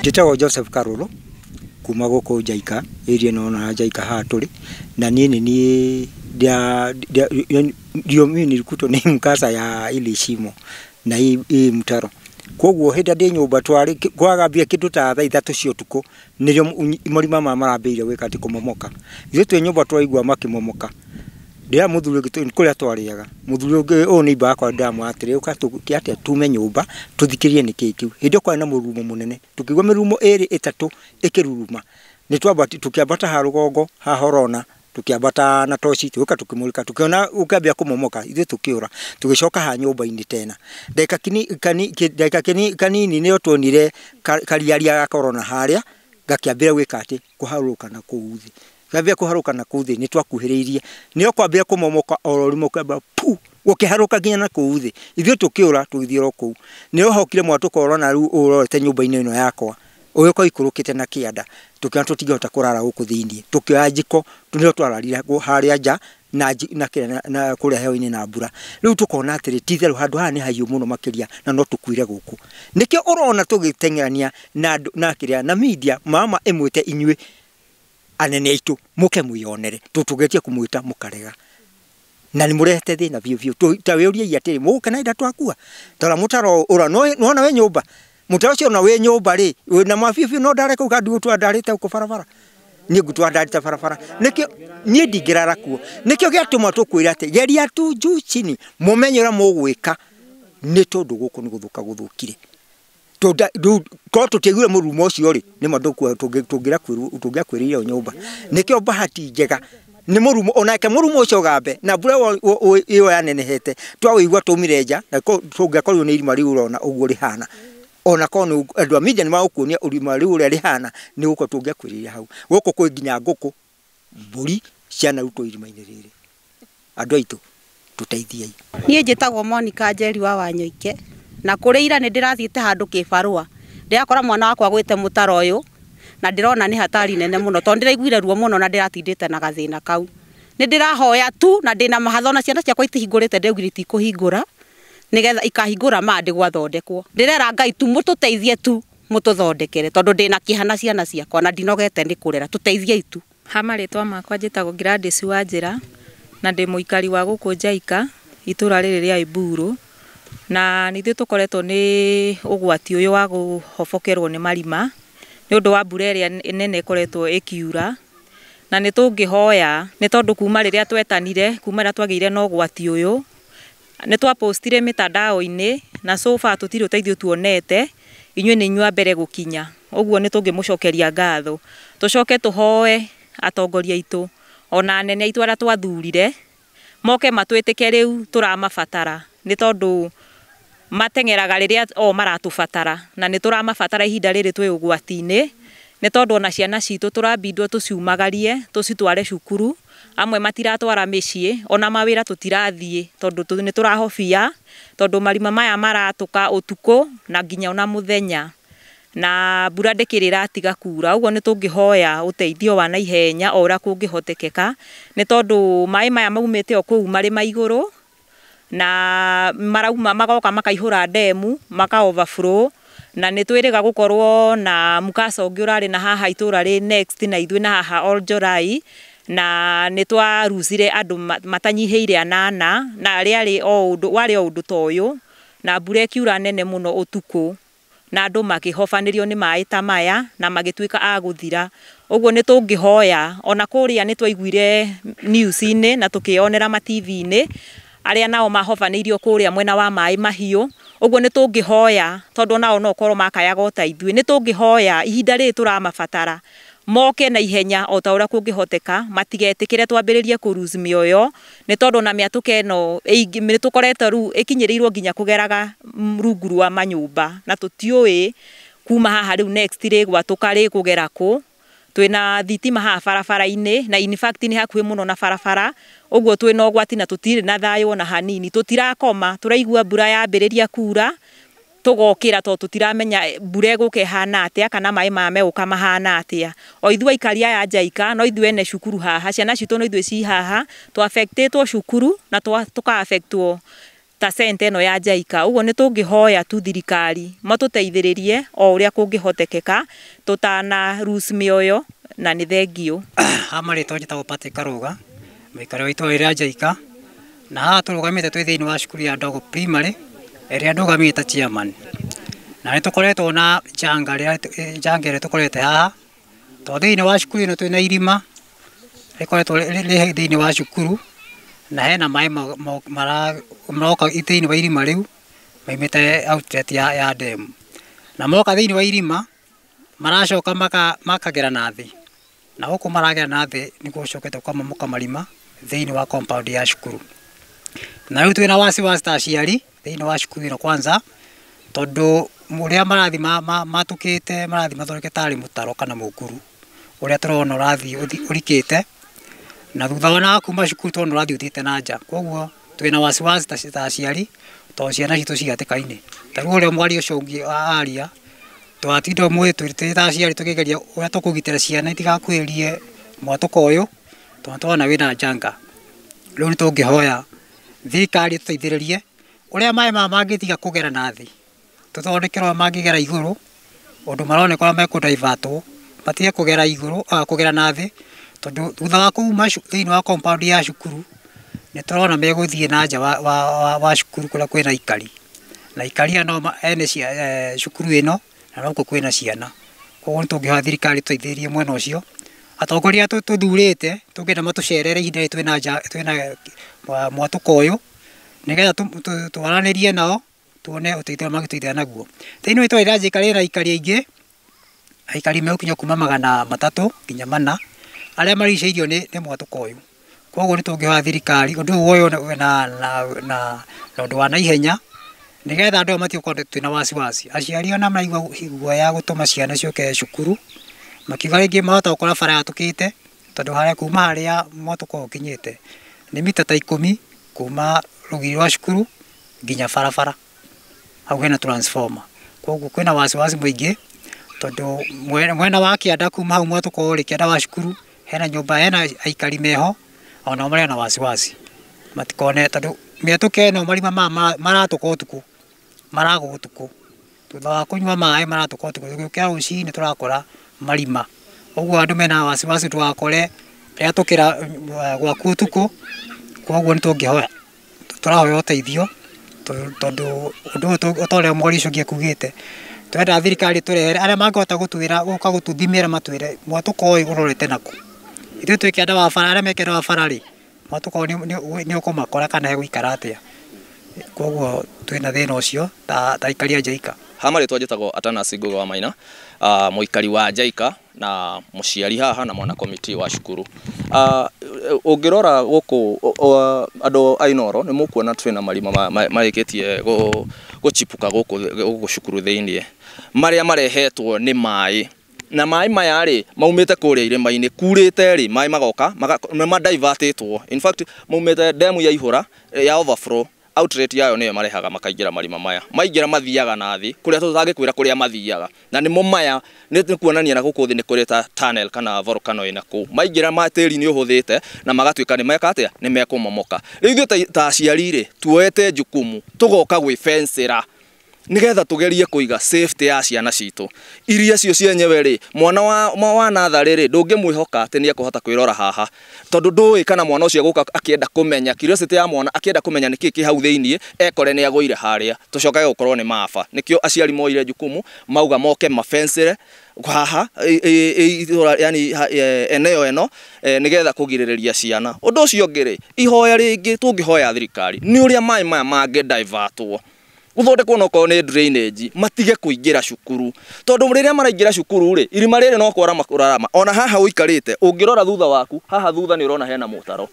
Njĩtagwo Joseph Karũrũ kuma gũkũ Jaika area no na Jaika hatũrĩ na niĩ ndio mimi nilikutwa ni mkasa ya ile shimo na hii mtaro. Koguo hĩndĩ ndĩ nyũmba twarĩ kwagambia kĩndũ ta thaa 3 cia ũtukũ nĩrĩo marima marambĩire gwĩka atĩ kũmomoka. Ithuĩ twĩ nyũmba twaigua makĩmomoka. Ndĩa mũthuri kũrĩa twarĩaga mũthuri ũngĩ ũũ nĩ ibakwa ndamwatĩrĩ ũka tũkĩate tume nyũmba tũthikĩrie nĩkĩ kĩu. Hĩndĩ kwa na mũrumo mũnene tukigwa mĩrumo ĩrĩ ĩtatũ ĩkĩruruma nĩ twambata tũkĩambata ha rũgongo ha horona tukiambata na toci tuka tukimulika tukiona ukambia kumomoka ithuĩ tukiura tugicoka ha nyũmba-inĩ tena ndeka kanini nĩ otonire kariaria ga corona harĩa gakiambira gwĩka atĩ kuharũka na kuuthi gambia kuharũka na kuuthi nĩ twakuhĩrĩirie nĩ okwambia kumomoka ororimo kamba pu gũkĩharũka nginya na kuuthi ithuĩ tukiura tugithiĩra kũu nĩ ohokire mwatũ corona rĩu ũrorete nyũmba-inĩ ĩno yakwa ũyũ ko ikurũkĩte na kĩanda tukiona tũtingĩhota kũrara gũkũ thĩinĩ tukioya njiko tunio twararira harĩa nja na kũrĩa heho-inĩ na mbura rĩu tukona atĩrĩ titherũ handũ haha nĩ hahiũ mũno makĩria na no tukuire gũkũ nĩkĩo ũrona tũgĩteng'erania na kĩrĩa na media mama ĩmwĩte inyuĩ anene aitũ mũke mwĩonere tũgetie kũmwĩta mũkarega na nĩ mũrehete thĩna biũ ta wĩũria atĩrĩ mũgũkena inda twakua tara mũtaro ũra nona we nyũmba mutaro cio na we nyũmba rĩ na mabibi no ndare kau kandu twandarĩte uko barabara nĩ ngutwandarĩte barabara nĩkĩo niĩ ndingĩrara kuo nĩkĩo gĩatũma tũkwĩra atĩ geria tu juu chini mũmenyera mũgwĩka nĩ tondũ gũkũ nĩ gũthũka gũthũkire ko tũtigire mũrumo ũcio rĩ nĩ mandũku tũngĩakwĩrĩire nyũmba nĩkĩo bahati njega nĩ mũrumo onake mũrumo ũcio gambe na mbura ĩyo yanenehete twawĩigua tũmire nja na tũngĩakorirwo nĩ irima rĩu ũrona ũguo rĩhana ona kono andũ a media nĩ magũkuonia ũrima rĩu ũrĩa rĩhana nĩ gũkũ tũngĩakwĩrĩire hau gũkũ kwĩ nginya ngũkũ mbũri ciana rutwo irima-inĩ rĩrĩ andũ aitũ tũteithiai. Niĩ njĩtagwo Monica Njeri wa Wanyoike na kũrĩ ira nĩ ndĩrathiĩte handũ kĩbarũa ndĩrakora mwana wakwa gwĩte mũtaro ũyũ na ndĩrona nĩ hatari nene mũno tondũ ndĩraiguire ruo mũno na ndĩratindĩte na gathĩna kau nĩ ndĩrahoya tu na ndĩna mahatho na ciana ciakwa itihingũrĩte ndĩraugire itikũhingũra nigetha ikahingũra mandi gwathondekwo ndirera Ngai tu mũtũteithie tu mũtũthondekere tondũ ndĩna kĩhana ciana ciakwa na ndinogete nĩ kũrera tũteithie tu. Hamarĩtwa makwa njĩtagwo Gladys Wanjĩra na ndĩ mũikari wa gũkũ Jaika itũra rĩrĩ rĩa Iburu na nithuĩ tũkoretwo nĩ ũgwati ũyũ wa gũhobokerwo nĩ marima nĩ ũndũ wa mbura ĩrĩa nene ĩkoretwo ĩkiura na nĩ tũngĩhoya nĩ tondũ kuma rĩrĩa twetanire kuma rĩrĩa twagĩire na ũgwati ũyũ nĩ twapostire mitandao-inĩ na so far tũtirĩ ũteithio tuonete inyuĩ nĩ inyuĩ mbere gũkinya ũguo nĩ tũngĩmũcokeria ngatho tũcoke tũhoe atongoria aitũ ona anene aitũ arĩa twathurire moke matwĩtĩke rĩu tũramabatara nĩ tondũ mateng'eraga rĩrĩa o maratũbatara na nĩ tũramabatara ihinda rĩrĩ twĩ ũgwati-inĩ nĩ tondũ ona ciana citũ tũrambindwo tũciumagarie tũcitware cukuru amwe matiratwara mĩciĩ ona mawĩra tũtirathiĩ tondũ nĩ tũrahobia tondũ marima maya maratũka ũtukũ na nginya ona mũthenya na mbura ndĩkĩrĩ ĩratiga kura ũguo nĩ tũngĩhoya ũteithio wa naihenya o ũrĩa kũngĩhotekeka nĩ tondũ maĩ maya maumĩte o kũu marĩ maigũrũ na marauma magoka makaihũra ndemu maka overflow na nĩ twĩrĩga gũkorwo na mukasa ũngĩ ũrarĩ na haha itũra rĩ next na ithuĩ na haha Oljorai na nĩ twaruzire andũ matanyihĩire 8 na warĩ o ũndũ ta ũyũ na mbura ĩkiura nene mũno ũtukũ na andũ makĩhobanĩrio nĩ maĩ ta maya na magĩtuĩka a gũthira ũguo nĩ tũngĩhoya ona kũrĩa nĩ twaiguire news-inĩ na tũkĩonera ma TV-inĩ arĩa nao mahobanĩirio kũrĩa mwena wa maĩ mahiũ ũguo nĩ tũngĩhoya tondũ nao no korwo makayaga ta ithuĩ nĩ tũngĩhoya ihinda rĩrĩ tũramabatara moke na ihenya o ta ũrĩa kũngĩhoteka matigetĩkĩre twambĩrĩrie kũruzi mĩoyo nĩ tondũ na mĩatũka ĩno nĩ tũkoretwo rĩu ĩkinyĩrĩirwo nginya kũgeraga rungu rwa manyũmba na tũtiũĩ kuma haha rĩu next rĩ gwatũka rĩ kũgera kũ twĩna thitima haha barabara-inĩ na in fact nĩ hakuhĩ mũno na barabara ũguo twĩna ũgwati na tũtirĩ na thayũ ona hanini tũtirakoma tũraigua mbura yambĩrĩria kura tũgokĩra tondũ tũtiramenya mbura ĩgũka ĩhana atĩa kana maĩ maya megũka mahana atĩa o ithuĩ aikari aya Jaika no ithuĩ ene cukuru haha ciana citũ no ithuĩ ci haha twa affectĩtwo cukuru na tũka affectwo ta center eno ya JICA uguo ni tungihoya tu thirikari matuteithiririe o uria kungihotekeka tutana rules mioyo na ni thengio amari tojitagwo Patrick Karuga mikaro itu ira JICA na haha turugamite twi thiini wa cukuru ya Ndogo primary ria ndugamite chairman na ni tukoretwo na janga tukorete haha to thiini wa cukuru ino twina irima rikoretwo ri thiini wa cukuru na hena mai maroka thiini wa irima riu maimite outlet ya dam na moka thiini wa irima maracoka makagera nathi na huko maragera nathi ni gucokete kwa mamuka marima thiini wa compound ya cukuru na riu twina wasiwasi ta aciari thiini wa cukuru ino kwanza tondu muria marathi matukite marathi mathondekete ari mutaro kana mukuru uria turona urathi urikite na thutha wana kuma cukuru turona urathi utite na nja koguo twina wasiwasi ta aciari to ciana citu cigatikaine ta riu uria mwari ucio ungi aria twatinda mwe twita aciari tukigeria uria tukugitira ciana itigakuirie mwatuko uyu twona wina janga riu ni tungihoya thirikari tuteithiririe uria mai mangitiga kugera nathi tuthondekerwo mangigera iguru undu maronekana me kudivatwo batie kugera iguru kugera nathi tondu thutha wa kuma thiini wa compound ya cukuru ni turona meguthie na nja wa cukuru kuria kwina ikari na ikari ano ene cia cukuru ino na no kwina ciana koguo tungihoya thirikari tuteithiririe mwena ucio atongoria tuthurite tungenda matucerere ihinda twina mwatuko uyu nigetha twaranirie nao tuone uteithio magituithia naguo thiini witu ira JICA rira ikari aingi aikari meukinya kuma 300 nginya 400 aria maricairio ni mwatuko uyu koguo ni tungihoya thirikari undu uyu na undu wa naihenya nigetha andu matiokonde twina wasiwasi aciari ona maigua igua ya gutuma ciana cioke cukuru makiuga ringi mahota gukora bara yatukite tondu haria kuma haria mwatuko ukinyite ni mita ta 10 kuma rugiri wa cukuru nginya barabara hau hena transformer koguo kwina wasiwasi muingi tondu mwena wa Kianda kuma hau mwatuko uri Kianda wa cukuru hena nyumba hena aikari meho ona mari na wasiwasi matikone tondu mietuke no marima maratuka utuku marago utuku thutha wa kunywa mai maratuka utuku tukiukia rucini turakora marima uguo andu mena wasiwasi twakore ria tukira gwaku utuku koguo ni tungihoya turahoya uteithio tondu undu utore mwari ucio ngiekugite twenda thirikari turehere aria mangihota gutwira guka gututhimira matwire mwatuko uyu urorete naku ithu twikienda wa bara aria mekenda wa bara ri mwatuko ni ukumakora kana egwikara atia koguo twina thina ucio ta ikari ya JICA hamari twajitagwo Atanas Ngugi wa Maina muikari wa JICA na muciari haha na mwana committee wa cukuru ungirora guku andu ainoro ni mukuona twina marima marikitie guchipuka guku cukuru thiini maria marehetwo ni mai na mai maya ri maumite kuria irima-ini kurite ri mai magoka divertitwo in fact maumite demu ya ihura ya overflow outlet yayo niyo marehaga makaingira marima maya maingira mathiaga nathi kuria tutangikwira kuria mathiaga na nimo maya ni kuonania na guku thi ni kurita tunnel kana volcano ina ku maingira matiri ni uhuthite na magatwika ni meka atia ni mekumomoka riu ta aciari ri tuoete jukumu tugoka gwi fencera nigetha tugerie kuiga safety ya ciana citu iria cio cienyewe ri mwana wa nathari ri ndungimwihoka ati ni ekuhota kwirora haha tondu ndui kana mwana ucio guka akienda kumenya curiosity ya mwana akienda kumenya niki ki hau thiini ekore ni aguire haria tucokaga gukorwo ni mafa nikio aciari moire jukumu mauga moke mafencere haha yani eneo eno nigetha kugiririria ciana undu ucio ngiri ihoya ringi tungihoya thirikari ni uria mai maya mange divertwo uthondekwo noko ni drainage matige kuingira cukuru tondu riria maraingira cukuru ri irima riri no kwara makurarama ona haha uikarite ungirora thutha waku haha thutha ni urona hena mutaro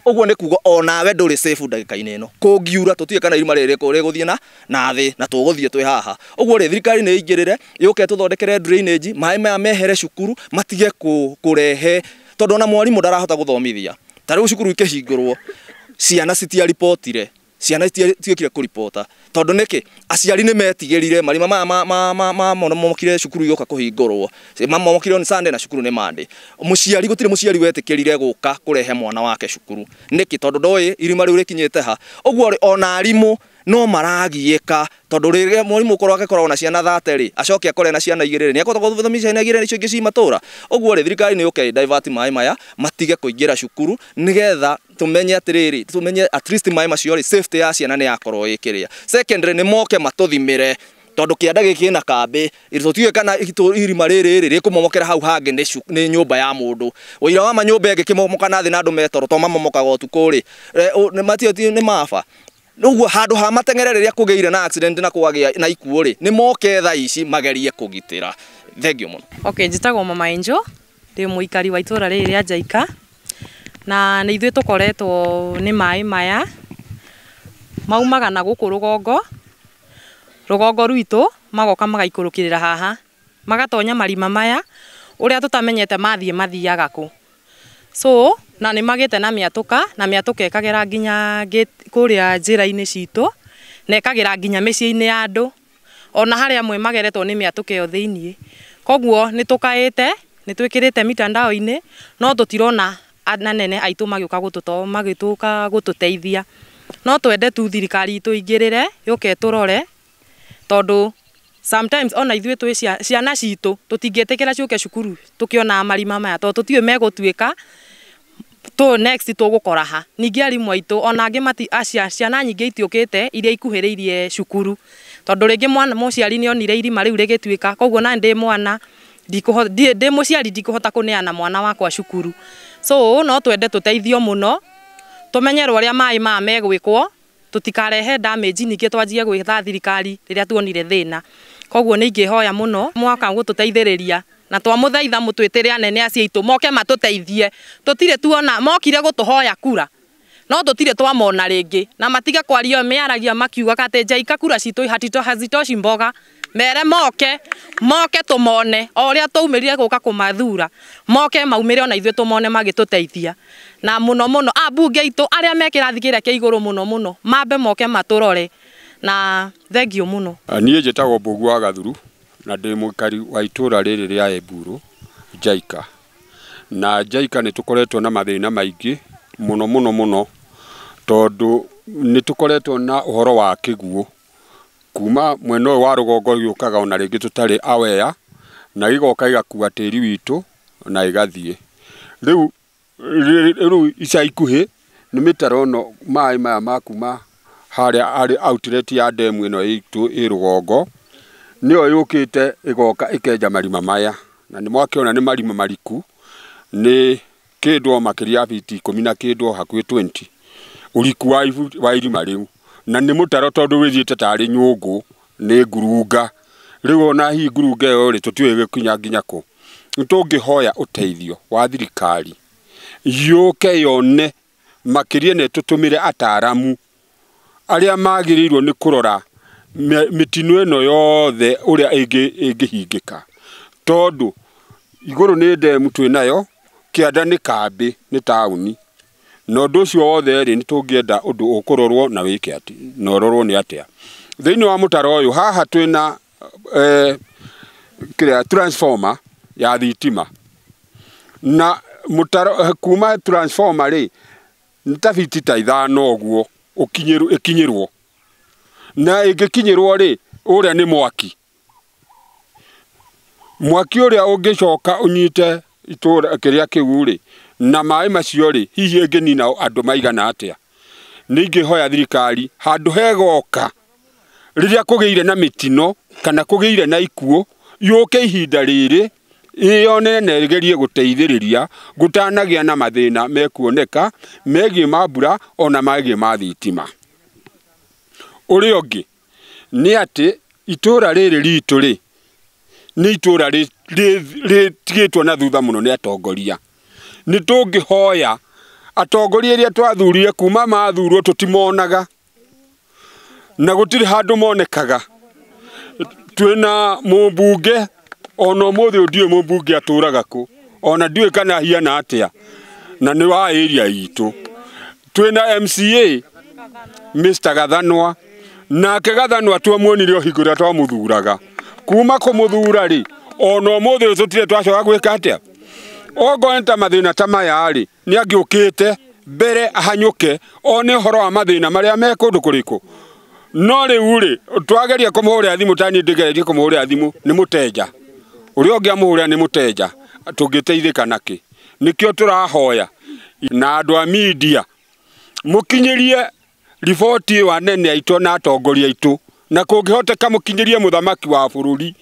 uguo ni kugo onawe nduri safe ndagika-ini ino kungiura tutie kana irima riri kuri guthie na thi na tuguthie twi haha uguo ri thirikari ni ingirire yuke tuthondekere drainage mai maya mehere cukuru matige kurehe tondu ona mwarimu ndarahota guthomithia tariu cukuru ikihingurwo ciana citia reportire ciana tiekire kuripota tondu niki aciari ni metigirire marima momokire cukuru yoka kuhingurwo momokire ni Sunday na cukuru ni Monday muciari gutire muciari wetikirire guka kurehe mwana wake cukuru niki tondu ndoi irima riu rikinyite ha uguo ona arimu no maragieka tondu riria murimu korwo agikorwo na ciana 30 ri acoke akore na ciana 2 ni akota guthomitha ciana 2 nicio ingi ci matura oguo ri thirikari ni okay divert mai maya matige kuingira cukuru nigetha tumenye atiriri tumenye at least mai macio ri safety ya ciana ni yakorwo ikiria secondary ni moke matuthimire tondu kianda giki na kambi itotiwe kana irima riri rikumomokera hau hangi ni nyumba ya mundu uira wa manyumba enge kimomoka na thi na andu metoro to mamomoka gotuku ri ni matio ni mafa nuguo handu ha matengerereria kugeire na accident na kwagia na ikuo ri ni moke tha ici magerie kugitira thengio muno. Okay, njitagwo Mama Angel ndi muikari wa itura riri ria Jaika na ni ithuĩ tukoretwo ni mai maya maumaga na guku rugongo rwitũ magoka magaikurukirira haha magatonya marima maya uria tutamenyete mathiaga ku so na ni magite na miatuka ekagera nginya kuria njira-ini citu na ekagira nginya micii-ini ya andu ona haria amwe mageretwo ni miatuka yo thiini koguo ni tukaite ni twikirite mitandao-ini no tutirona anene aitu magiuka gututeithia no twende tu thirikari itu ingirire yuke turore tondu sometimes ona ithuĩ twĩ ciana citũ tũtingĩtĩkĩra ciũke cukuru tukiona marima maya tondu tutiwe megutuĩka next tugukora ha ningi arimu aitũ ona angi ciana nyingĩ itiũkĩte iria ikuhĩrĩirie cukuru tondu ringi mwana mũciari ni onire irima riu rigituĩka koguo na ndi mwana ndi mũciari ndikuhota kuneana mwana wakwa cukuru so no twende tuteithio muno tumenyerwo ũrĩa mai maya megwĩkwo tutikarehe damage ningĩ twanjie gwitha thirikari riria tuonire thina koguo ni ingihoya muno mwaka gututeithĩrĩria na twamuthaitha mutwitire anene aciitũ moke matuteithie tutire tuona mokire gutuhoya kura no tutire twamona ringi na matige kwaria mearagia makiuga kate Jaika kura citũ hazitoshi mboga mere moke tumone oria taumirire guka kumathura moke maumire ona ithuĩ tumone magituteithia na muno abunge itu aria mekirathi kĩrĩa kĩa igũrũ muno mambe moke maturore na thengio muno. Niĩ njĩtagwo Mbũgu wa Gathuru na ndĩ mũikari wa itura rĩrĩ rĩa Eburu Jaika na Jaika nĩ tukoretwo na mathĩna maingĩ muno tondu nĩ tukoretwo na ũhoro wa kĩguũ kuma mwena wa rugongo yukaga ona ringi tutari aware na igoka igakua tĩri witũ na igathie riu ica ikuhi ni mitaro no mai maya makuma haria ari outlet ya demu ino itu irugongo niyo yukite igoka ikenja marima maya na ni mwakiona ni marima mariku ni kĩndwo makiria biti 10 na kĩndwo hakuhi 20 uriku wa irima riu na ni mutaro tondu withiite tari nyungu ni ngurunga riu ona hi ngurunga yo ri tutiwe gikinya nginya ku nitungihoya uteithio wa thirikari yuke yone makiria ne tutumire ataramu aria magirirwo ni kurora mitino eno yothe uria ingihingika tondu iguru ni ndemu twinayo kianda ni kambi ni tauni no nducio wothe ri nitungienda undu ukurorwo na wike ati no rorwo ni atia thiini wa mutaro uyu haha twina kiria transformer ya thitima na mutaro kuma transformer ri ntafiti ta 5 oguo ikinyirwo na igikinyirwo ri uria ni mwaki uria ungicoka unyite itura kiria kiu ri na mai macio ri hihi nginina andu maigana atia ningihoya thirikari handu hegoka riria kugeire na mitino kana kugeire na ikuo yuke ihinda riri iyone na igerie guteithiriria gutanagia na mathina mekuoneka megie mabura ona magie mathitima uri ongi ni ati itura riri ritu ri ni itura ritigitwo na thutha muno ni atongoria ni tungihoya atongoria iria twathurire kuma mathurwo tutimonaga na gutiri handu monekaga twina mumbunge ono mothe ndiwe mumbunge aturaga ku ona ndiwe kana hiana atia na ni wa area itu twina MCA Mr Gathanwa na Gathanwa twamuonire higura twamuthuraga kuma kumuthura ri ono mothe tutire twacoka gwika atia ogo enta mathina tamaya ri ni angiukite mbere ahanyuke one horo wa mathina maria me kundu kuriku no riu ri twageria kumuhuria thimu tani ndigererie kumuhuria thimu ni muteja uria ungi amuhuria ni muteja tungiteithika naki nikio turahoya na andu a media mukinyirie riboti wa nene aitũ na atongoria aitũ na kũngĩhoteka mukinyirie muthamaki wa bururi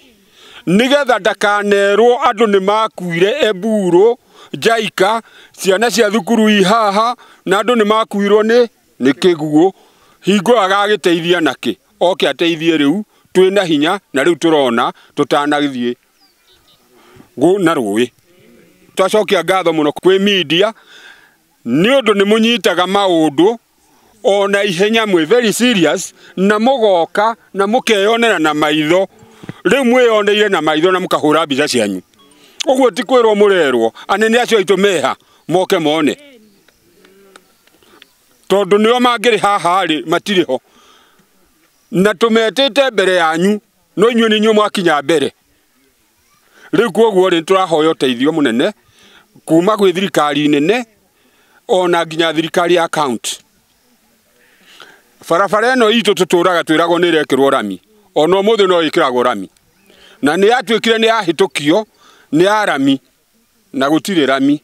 nigetha ndakanerwo andu ni makuire Eburu Jaika ciana cia thukuru ihaha na andu ni makuirwo ni kiguo hingo agagiteithia naki oke ateithie riu twina hinya na riu turona tutanagithie na rũĩ twacokia ngatho muno kwi media ni undu ni munyitaga maundu ona ihenya mwe very serious na mugoka na mukeyonera na maitho riu mweyoneire na maitho na mukahura mbica cianyu uguo ti kwirwo murerwo anene acio aitu meha moke mone tondu nio mangiri haha ri matiri ho na tumetete mbere yanyu no inyuĩ nĩ inyuĩ mwakinya mbere riu koguo ri turahoya uteithio munene kuma gwi thirikari nene ona nginya thirikari ya county barabara ĩno itũ tuturaga twiragwo nĩ irekĩrwo rami ona ũmũthĩ no ĩkĩragwo rami na nĩ yatuĩkire nĩ yahĩtũkio nĩ ya rami na gũtirĩ rami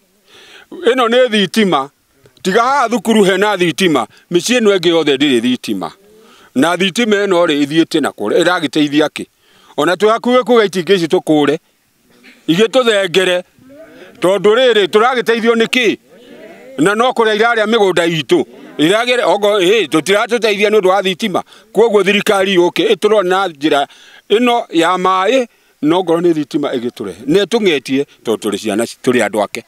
ĩno nĩ thitima tiga haha thukuru hena thitima mĩciĩ ĩno ĩngĩ yothe ndĩrĩ thitima na thitima ĩno rĩ ithiĩte na kũrĩa ĩragĩteithia kĩ ona twakuĩ kuga itingĩ ici tũkũre igĩtũthengere tondu rĩrĩ tũragĩteithio nĩkĩ na no kũrĩa irarĩa mĩgũnda itũ iragere ogo tũtiratũteithia nĩ ũndũ wa thitima koguo thirikari yũke ĩtũrore na njĩra ĩno ya maĩ no ngoro nĩ thitima ĩgĩtũrehe nĩ tũng'etie tondũ tũrĩ ciana tũrĩ andũ ake